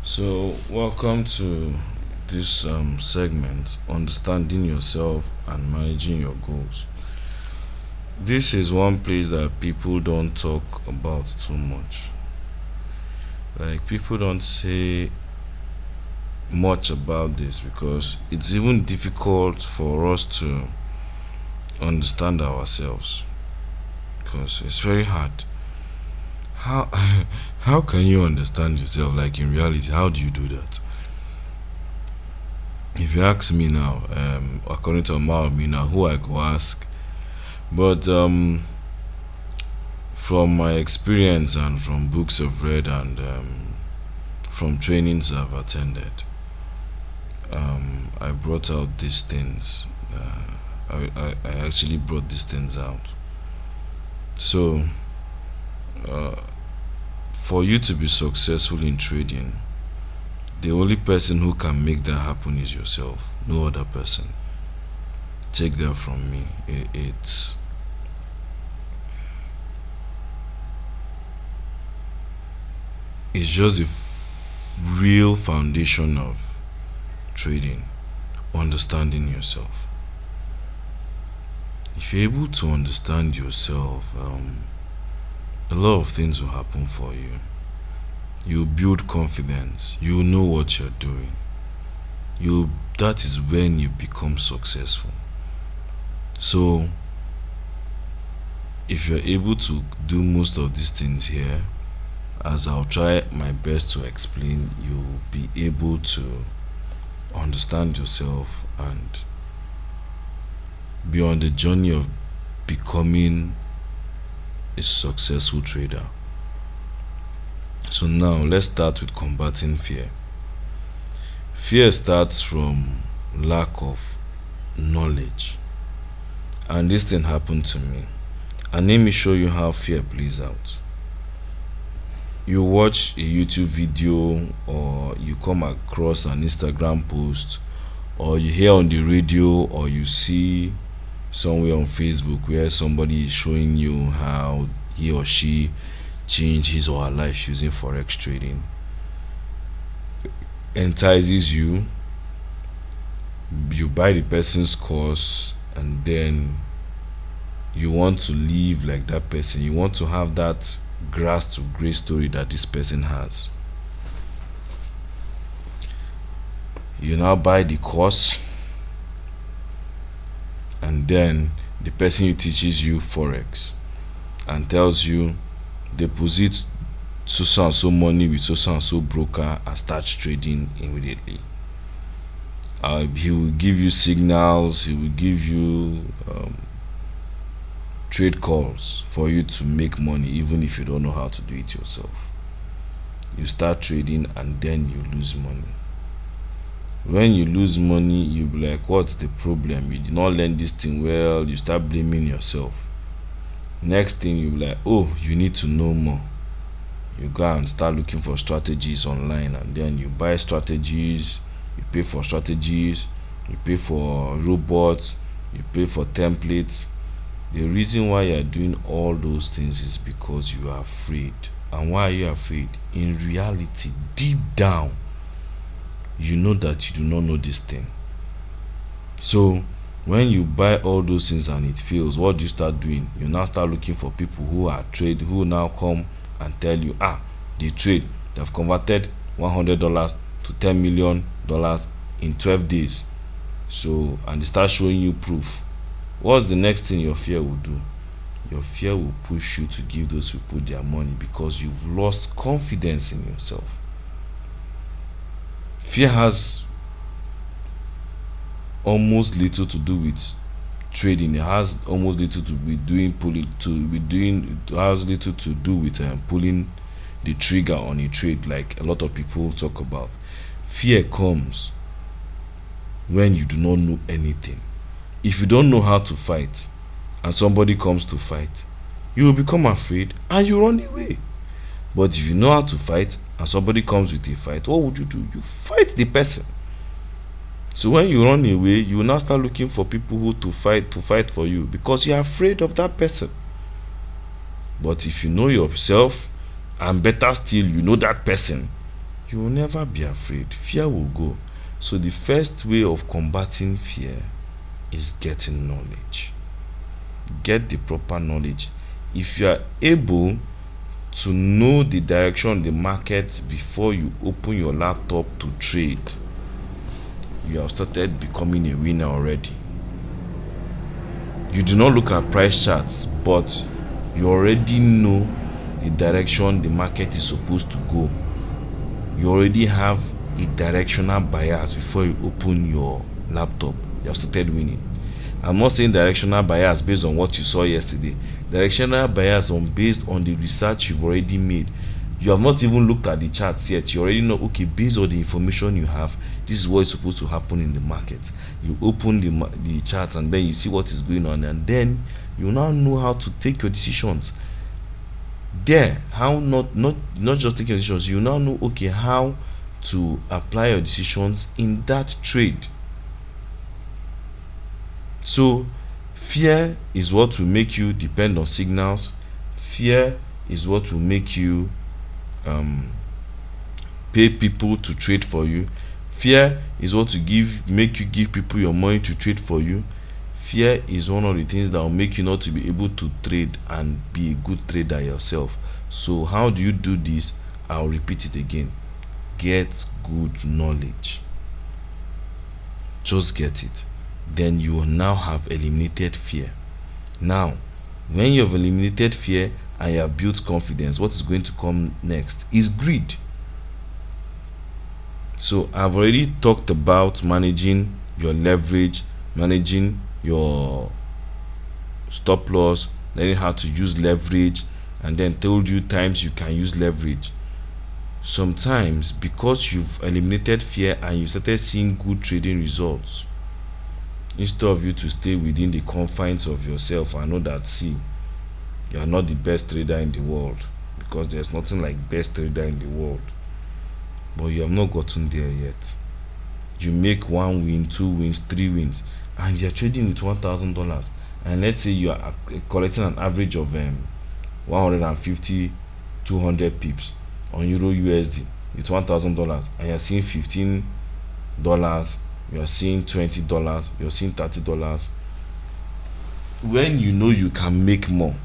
So, welcome to this segment, Understanding Yourself and Managing Your Goals. This is one place that people don't talk about too much. Like, people don't say much about this because it's even difficult for us to understand ourselves because it's very hard. How how can you understand yourself? Like in reality, how do you do that? If you ask me now, according to me now, who I go ask, but from my experience and from books I've read and from trainings I've attended, I brought out these things. I actually brought these things out. So, uh, for you to be successful in trading, the only person who can make that happen is yourself, no other person. Take that from me. It's just the real foundation of trading, understanding yourself. If you're able to understand yourself, a lot of things will happen for you. You build confidence. You know what you're doing. You That is when you become successful. So, if you're able to do most of these things here, as I'll try my best to explain, you'll be able to understand yourself and be on the journey of becoming a successful trader. So now let's start with combating fear. Fear starts from lack of knowledge. And this thing happened to me. And let me show you how fear plays out. You watch a YouTube video, or you come across an Instagram post, or you hear on the radio, or you see somewhere on Facebook where somebody is showing you how he or she changed his or her life using forex trading. Entices you, you buy the person's course, and then you want to live like that person. You want to have that grass to grace story that this person has. You now buy the course, and then the person who teaches you forex and tells you deposit so and so money with so and so broker and start trading immediately. He will give you signals, he will give you trade calls for you to make money even if you don't know how to do it yourself. You start trading and then you lose money. When you lose money, you be like, what's the problem? You did not learn this thing well. You start blaming yourself. Next thing, you be like, oh, you need to know more. You go and start looking for strategies online, and then you buy strategies, you pay for strategies, you pay for robots, you pay for templates. The reason why you are doing all those things is because you are afraid. And why are you afraid? In reality, deep down, you know that you do not know this thing. So when you buy all those things and it fails, what do you start doing? You now start looking for people who are trade, who now come and tell you, they trade, they've converted $100 to $10 million in 12 days. So, and they start showing you proof. What's the next thing your fear will do? Your fear will push you to give those people their money because you've lost confidence in yourself. Fear has almost little to do with trading. It has almost little to be doing it has little to do with pulling the trigger on a trade, like a lot of people talk about. Fear comes when you do not know anything. If you don't know how to fight and somebody comes to fight, you will become afraid and you run away. But if you know how to fight and somebody comes with a fight, what would you do? You fight the person. So when you run away, you will now start looking for people who to fight for you because you are afraid of that person. But if you know yourself, and better still, you know that person, you will never be afraid. Fear will go. So the first way of combating fear is getting knowledge. Get the proper knowledge. If you are able to know the direction of the market before you open your laptop to trade, you have started becoming a winner already. You do not look at price charts, but you already know the direction the market is supposed to go. You already have a directional bias before you open your laptop. You have started winning. I'm not saying directional bias based on what you saw yesterday. Directional bias based on the research you've already made. You have not even looked at the charts yet. You already know, okay, based on the information you have, this is what is supposed to happen in the market. You open the charts and then you see what is going on, and then you now know how to take your decisions. There, how not just taking decisions, you now know, okay, how to apply your decisions in that trade. So fear is what will make you depend on signals. Fear is what will make you pay people to trade for you. Fear is what will make you give people your money to trade for you. Fear is one of the things that will make you not to be able to trade and be a good trader yourself. So how do you do this? I'll repeat it again. Get good knowledge. Just get it. Then you will now have eliminated fear. Now, when you have eliminated fear and you have built confidence, what is going to come next is greed. So I've already talked about managing your leverage, managing your stop loss, learning how to use leverage, and then told you times you can use leverage. Sometimes, because you've eliminated fear and you started seeing good trading results, instead of you to stay within the confines of yourself and know that, see, you are not the best trader in the world, because there's nothing like best trader in the world, but you have not gotten there yet. You make 1 win, 2 wins, 3 wins, and you're trading with $1,000, and let's say you are collecting an average of 150, 200 pips on Euro USD with $1,000, and you're seeing $15, you're seeing $20, you're seeing $30. When you know you can make more,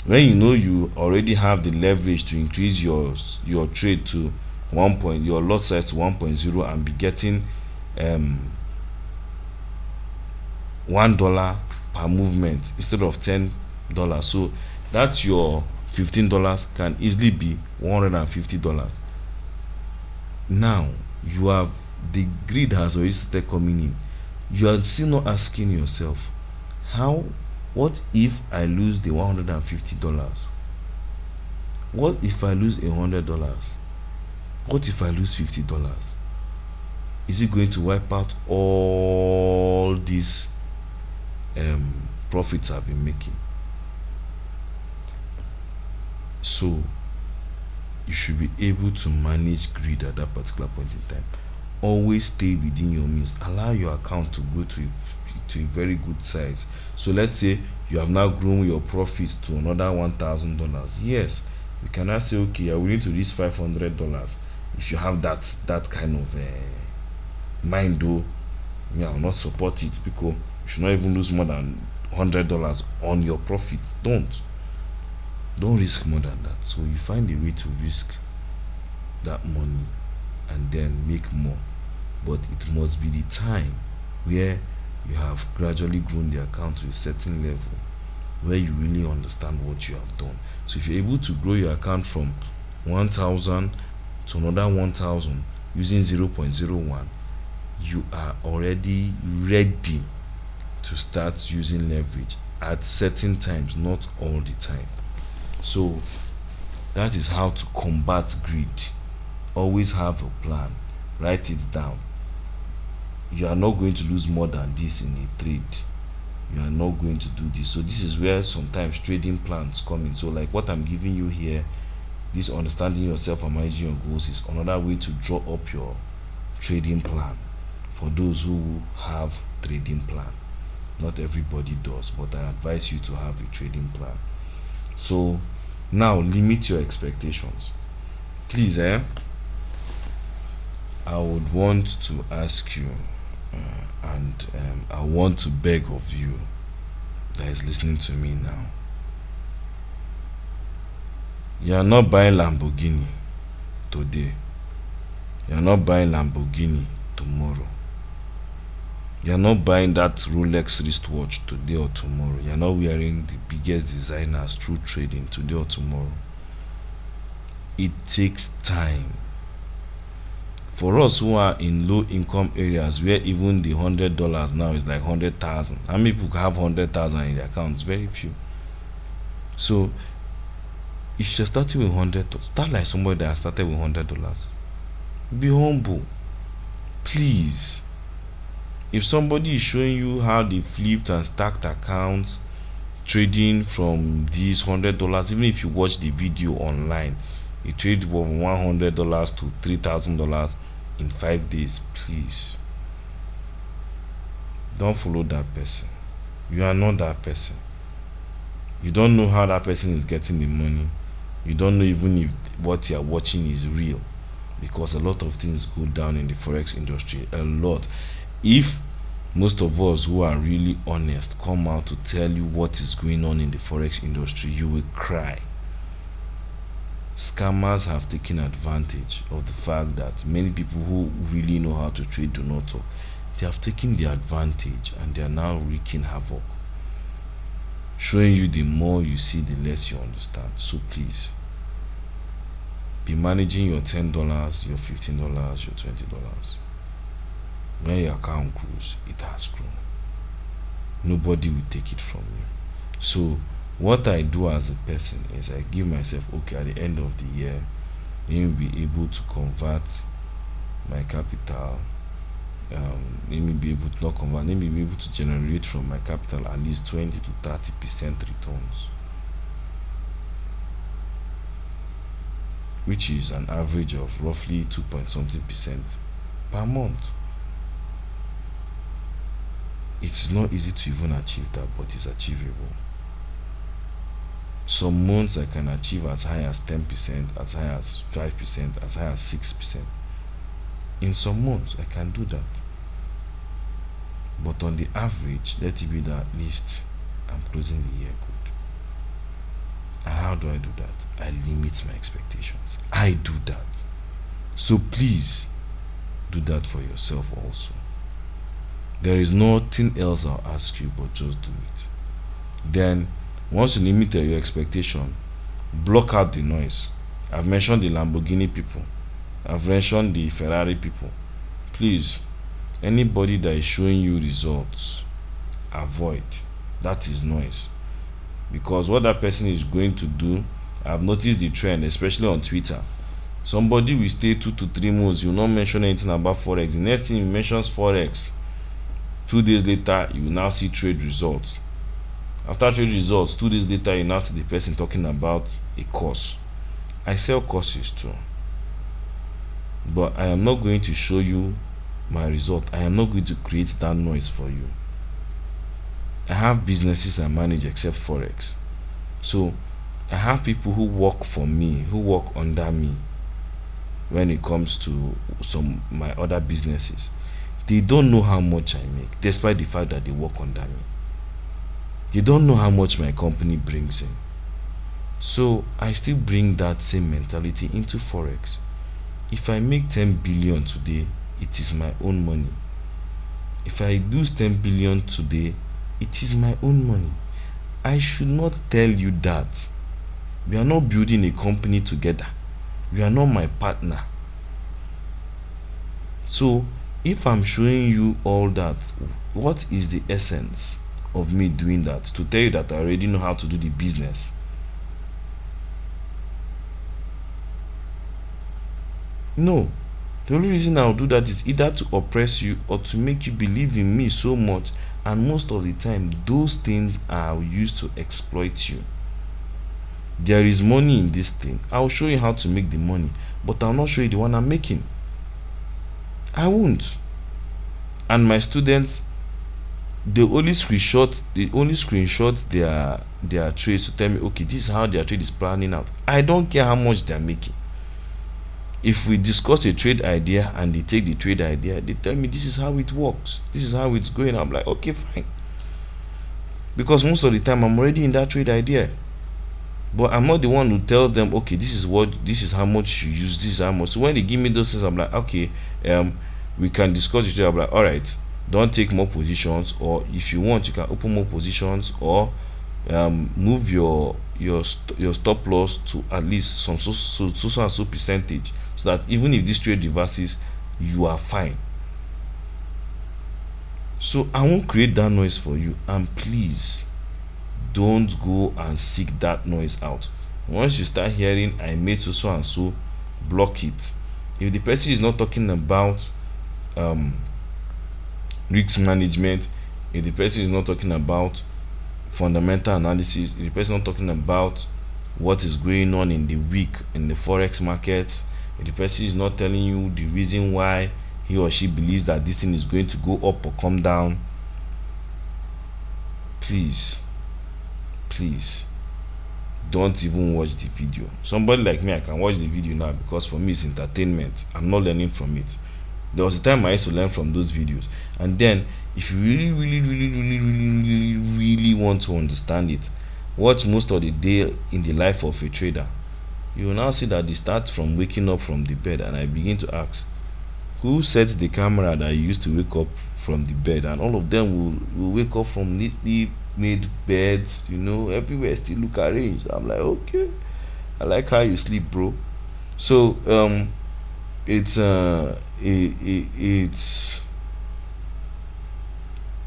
when you know you already have the leverage to increase your trade to your lot size to 1.0 and be getting $1 per movement instead of $10, so that's your $15 can easily be $150. Now you have, the greed has already started coming in. You are still not asking yourself, what if I lose the $150? What if I lose $100? What if I lose $50? Is it going to wipe out all these profits I've been making? So you should be able to manage greed at that particular point in time. Always stay within your means. Allow your account to go to a very good size. So let's say you have now grown your profits to another $1,000. Yes, you can now say, okay, you're willing to risk $500. If you have that kind of mind, though, I will not support it, because you should not even lose more than $100 on your profits. Don't risk more than that. So you find a way to risk that money and then make more, but it must be the time where you have gradually grown the account to a certain level where you really understand what you have done. So if you're able to grow your account from 1,000 to another 1,000 using 0.01, you are already ready to start using leverage at certain times, not all the time. So that is how to combat greed. Always have a plan. Write it down. You are not going to lose more than this in a trade. You are not going to do this. So this is where sometimes trading plans come in. So like what I'm giving you here, this understanding yourself and managing your goals, is another way to draw up your trading plan for those who have trading plan. Not everybody does, but I advise you to have a trading plan. So now limit your expectations, please. I would want to ask you, and I want to beg of you that is listening to me now. You are not buying Lamborghini today. You are not buying Lamborghini tomorrow. You are not buying that Rolex wristwatch today or tomorrow. You are not wearing the biggest designers through trading today or tomorrow. It takes time. For us who are in low income areas where even the $100 now is like 100,000. How many people have 100,000 in their accounts? Very few. So if you're starting with 100, start like somebody that started with $100. Be humble, please. If somebody is showing you how they flipped and stacked accounts trading from these $100, even if you watch the video online, you trade from $100 to $3,000 in 5 days, please don't follow that person. You are not that person. You don't know how that person is getting the money. You don't know even if what you are watching is real, because a lot of things go down in the forex industry, a lot. If most of us who are really honest come out to tell you what is going on in the forex industry, you will cry. Scammers have taken advantage of the fact that many people who really know how to trade do not talk. They have taken the advantage and they are now wreaking havoc, showing you the more you see, the less you understand. So please, be managing your $10, your $15, your $20. When your account grows, it has grown. Nobody will take it from you. So what I do as a person is I give myself, okay, at the end of the year, let me be able to convert my capital. Let me be able to not convert. Let me be able to generate from my capital at least 20 to 30% returns, which is an average of roughly 2 point something percent per month. It's not easy to even achieve that, but it's achievable. Some months I can achieve as high as 10%, as high as 5%, as high as 6%. In some months I can do that, but on the average, let it be that at least I'm closing the year good. And how do I do that? I limit my expectations. I do that. So please do that for yourself also. There is nothing else I'll ask you but just do it. Then once you limit your expectation, block out the noise. I've mentioned the Lamborghini people, I've mentioned the Ferrari people. Please, anybody that is showing you results, avoid. That is noise. Because what that person is going to do, I've noticed the trend, especially on Twitter. Somebody will stay 2 to 3 months, you will not mention anything about forex. The next thing he mentions forex, 2 days later you will now see trade results. After trade results, 2 days later you now see the person talking about a course. I sell courses too, but I am not going to show you my result. I am not going to create that noise for you. I have businesses I manage except forex. So I have people who work for me, who work under me when it comes to some my other businesses. They don't know how much I make, despite the fact that they work under me. They don't know how much my company brings in. So I still bring that same mentality into forex. If I make 10 billion today, it is my own money. If I lose 10 billion today, it is my own money. I should not tell you that. We are not building a company together. You are not my partner. So if I'm showing you all that, what is the essence of me doing that? To tell you that I already know how to do the business. No. The only reason I'll do that is either to oppress you or to make you believe in me so much, and most of the time those things are used to exploit you. There is money in this thing. I'll show you how to make the money, but I'll not show you the one I'm making. I won't. And my students, they only screenshot their trades to tell me, okay, this is how their trade is planning out. I don't care how much they're making. if we discuss a trade idea and they take the trade idea, they tell me this is how it works, this is how it's going, I'm like, okay, fine, because most of the time I'm already in that trade idea. But I'm not the one who tells them, okay, this is how much you use, this is how much. So when they give me those things, I'm like, okay, we can discuss it. I'm like, all right, don't take more positions, or if you want, you can open more positions, or move your stop loss to at least some so percentage, so that even if this trade reverses, you are fine. So I won't create that noise for you, and please don't go and seek that noise out. Once you start hearing I made so and so, block it. If the person is not talking about risk management, if the person is not talking about fundamental analysis, if the person is not talking about what is going on in the week in the forex markets, if the person is not telling you the reason why he or she believes that this thing is going to go up or come down, please don't even watch the video. Somebody like me, I can watch the video now because for me it's entertainment. I'm not learning from it. There was a time I used to learn from those videos, and then if you really want to understand it, watch most of the day in the life of a trader. You will now see that they start from waking up from the bed, and I begin to ask, who sets the camera that you used to wake up from the bed? And all of them will wake up from neatly made beds, everywhere still look arranged. I'm like, okay, I like how you sleep, bro. So it's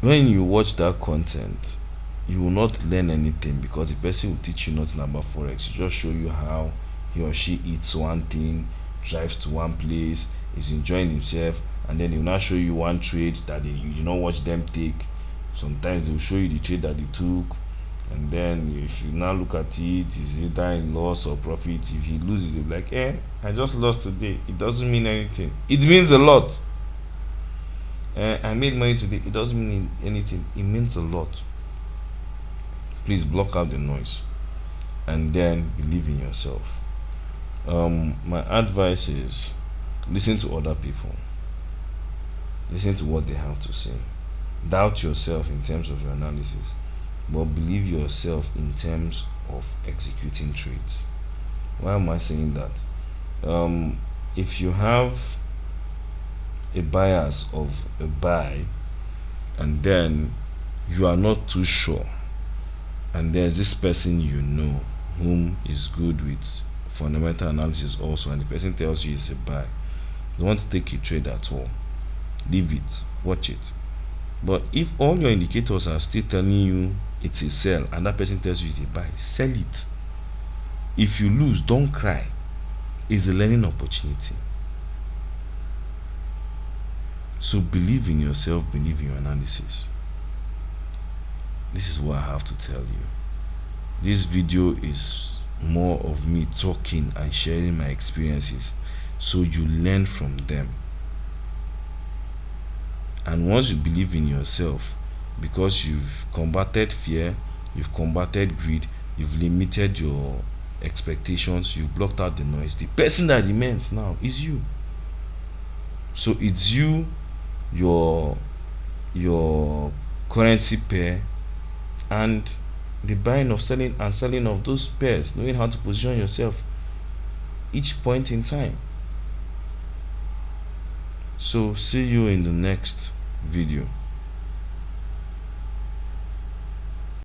when you watch that content, you will not learn anything, because the person will teach you nothing about forex. He just show you how he or she eats one thing, drives to one place, is enjoying himself, and then he will not show you one trade that you did not watch them take. Sometimes they will show you the trade that they took, and then if you now look at it, is either in loss or profit. If he loses, he'll be like, I just lost today. It doesn't mean anything. It means a lot. I made money today. It doesn't mean anything. It means a lot. Please block out the noise, and then believe in yourself. My advice is, listen to other people, listen to what they have to say. Doubt yourself in terms of your analysis, but believe yourself in terms of executing trades. Why am I saying that? If you have a bias of a buy, and then you are not too sure, and there's this person whom is good with fundamental analysis also, and the person tells you it's a buy, don't want to take a trade at all, leave it, watch it. But if all your indicators are still telling you it's a sell, and that person tells you it's a buy, sell it. If you lose, don't cry. It's a learning opportunity. So believe in yourself, believe in your analysis. This is what I have to tell you. This video is more of me talking and sharing my experiences, so you learn from them. And once you believe in yourself, because you've combated fear, you've combated greed, you've limited your expectations, you've blocked out the noise, the person that remains now is you. So it's you, your currency pair, and the buying of selling and selling of those pairs, knowing how to position yourself each point in time. So see you in the next video.